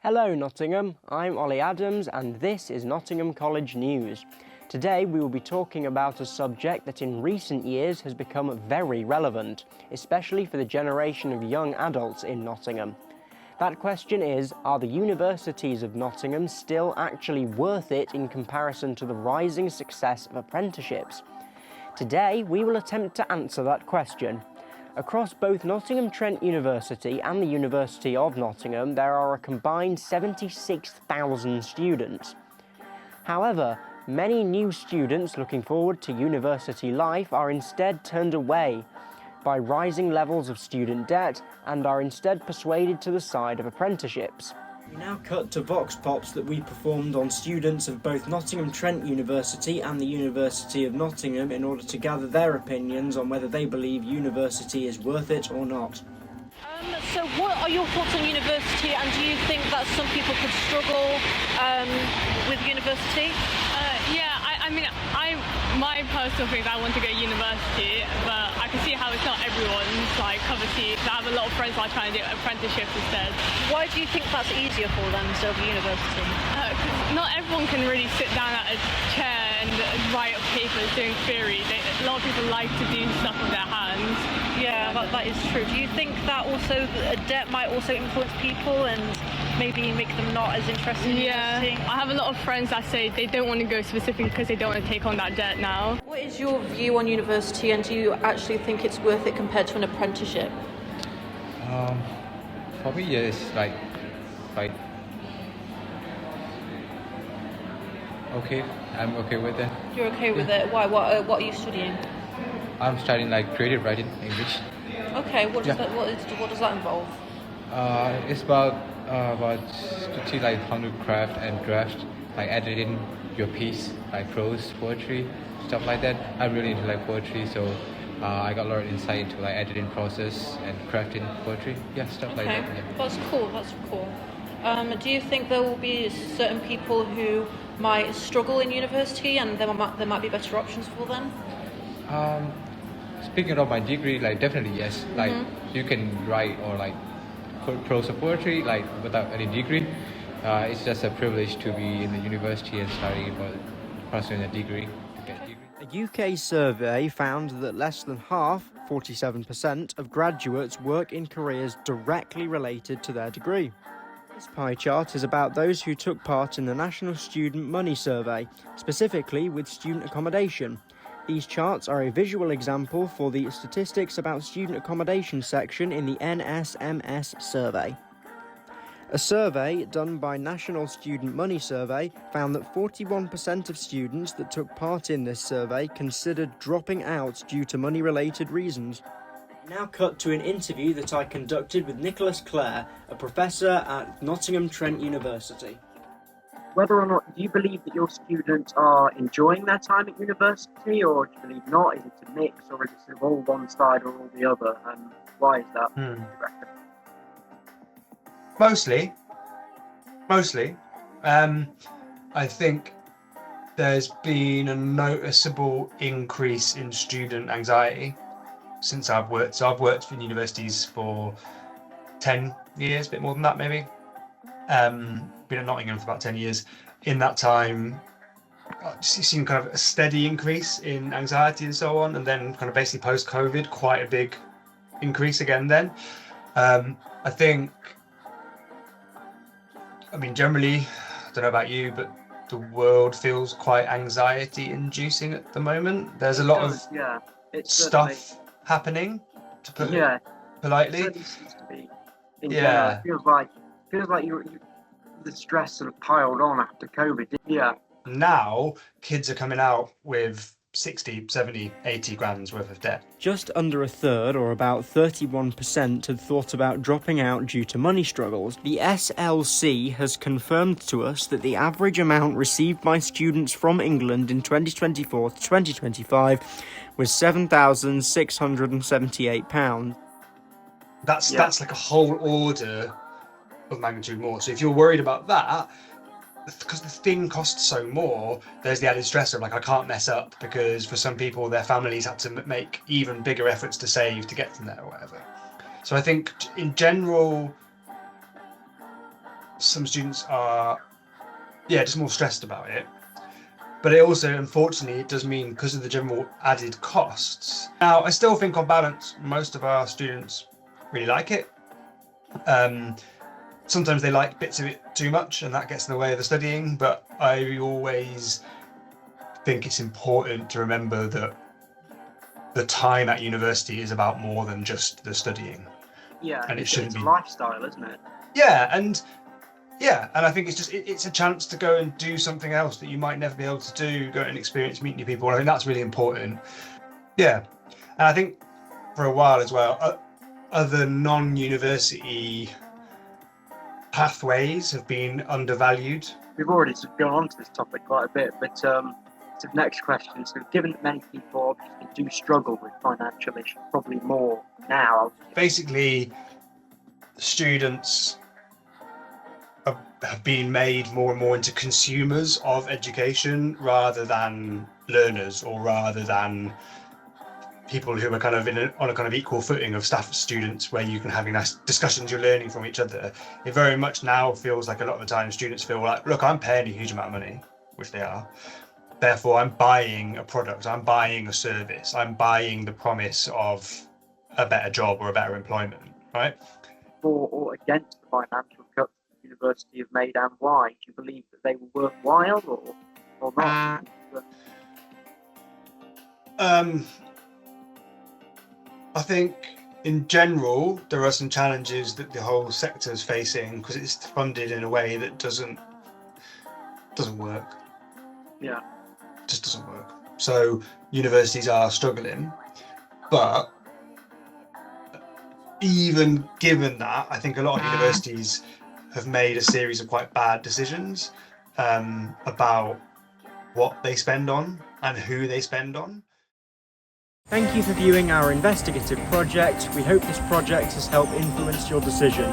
Hello Nottingham, I'm Ollie Adams and this is Nottingham College News. Today we will be talking about a subject that in recent years has become very relevant, especially for the generation of young adults in Nottingham. That question is, are the universities of Nottingham still actually worth it in comparison to the rising success of apprenticeships? Today we will attempt to answer that question. Across both Nottingham Trent University and the University of Nottingham, there are a combined 76,000 students. However, many new students looking forward to university life are instead turned away by rising levels of student debt and are instead persuaded to the side of apprenticeships. We now cut to Vox Pops that we performed on students of both Nottingham Trent University and the University of Nottingham in order to gather their opinions on whether they believe university is worth it or not. So what are your thoughts on university, and do you think that some people could struggle with university? My personal thing is I want to go to university, but I can see how it's not everyone's cup of tea. I have a lot of friends who are trying to do apprenticeships instead. Why do you think that's easier for them instead of university? 'Cause not everyone can really sit down at a chair and write up papers doing theory. A lot of people like to do stuff with their hands. Yeah, that is true. Do you think that also debt might also influence people and maybe make them not as interested in university? I have a lot of friends that say they don't want to go specifically because they don't want to take on that debt now. What is your view on university, and do you actually think it's worth it compared to an apprenticeship? For me, yeah, it's like okay. I'm okay with it. You're okay with it? Why? What are you studying? I'm studying creative writing English. Okay, what does that involve? It's about to teach how to craft and draft, editing your piece, prose, poetry, stuff like that. I'm really into poetry, so I got a lot of insight into editing process and crafting poetry. Yeah, stuff like that. Yeah. That's cool. Do you think there will be certain people who might struggle in university, and there might be better options for them? Speaking of my degree, definitely yes. You can write or prose or poetry without any degree. It's just a privilege to be in the university and studying for pursuing a degree. A UK survey found that less than half, 47%, of graduates work in careers directly related to their degree. This pie chart is about those who took part in the National Student Money Survey, specifically with student accommodation. These charts are a visual example for the Statistics About Student Accommodation section in the NSMS survey. A survey done by National Student Money Survey found that 41% of students that took part in this survey considered dropping out due to money-related reasons. Now cut to an interview that I conducted with Nicholas Clare, a professor at Nottingham Trent University. Whether or not, do you believe that your students are enjoying their time at university, or do you believe not? Is it a mix, or is it sort of all one side or all the other? And why is that, do you reckon? Mostly. I think there's been a noticeable increase in student anxiety since I've worked. So I've worked in universities for 10 years, a bit more than that maybe. Been at Nottingham for about 10 years. In that time, I've seen kind of a steady increase in anxiety and so on, and then kind of basically post-COVID, quite a big increase again then. I think, generally, I don't know about you, but the world feels quite anxiety-inducing at the moment. There's a lot of stuff happening, to put it politely. It certainly seems to be. It feels like the stress sort of piled on after COVID. Yeah. Now, kids are coming out with 60, 70, 80 grand's worth of debt. Just under a third, or about 31%, had thought about dropping out due to money struggles. The SLC has confirmed to us that the average amount received by students from England in 2024 to 2025 was £7,678. That's like a whole order of magnitude more. So if you're worried about that, because the thing costs so more, there's the added stress of I can't mess up, because for some people their families had to make even bigger efforts to save to get them there or whatever. So I think in general some students are, just more stressed about it. But it also, unfortunately, it does mean because of the general added costs. Now, I still think on balance, most of our students really like it. Sometimes they like bits of it too much and that gets in the way of the studying, but I always think it's important to remember that the time at university is about more than just the studying. Yeah, and it shouldn't it's be a lifestyle, isn't it? and I think it's a chance to go and do something else that you might never be able to do, go and experience, meet new people. I think that's really important. And I think for a while as well, other non-university pathways have been undervalued. We've already sort of gone on to this topic quite a bit, but so the next question, so given that many people obviously do struggle with financial issues, probably more now. Basically, students have been made more and more into consumers of education rather than learners, or rather than people who are kind of on a kind of equal footing of staff students where you can have nice discussions, you're learning from each other. It very much now feels like a lot of the time students feel like, look, I'm paying a huge amount of money, which they are. Therefore, I'm buying a product, I'm buying a service, I'm buying the promise of a better job or a better employment, right? For or against the financial cuts the university have made, and why? Do you believe that they were worthwhile or not? I think in general there are some challenges that the whole sector is facing because it's funded in a way that doesn't work. Yeah. Just doesn't work. So universities are struggling, but even given that, I think a lot of universities have made a series of quite bad decisions about what they spend on and who they spend on. Thank you for viewing our investigative project. We hope this project has helped influence your decision.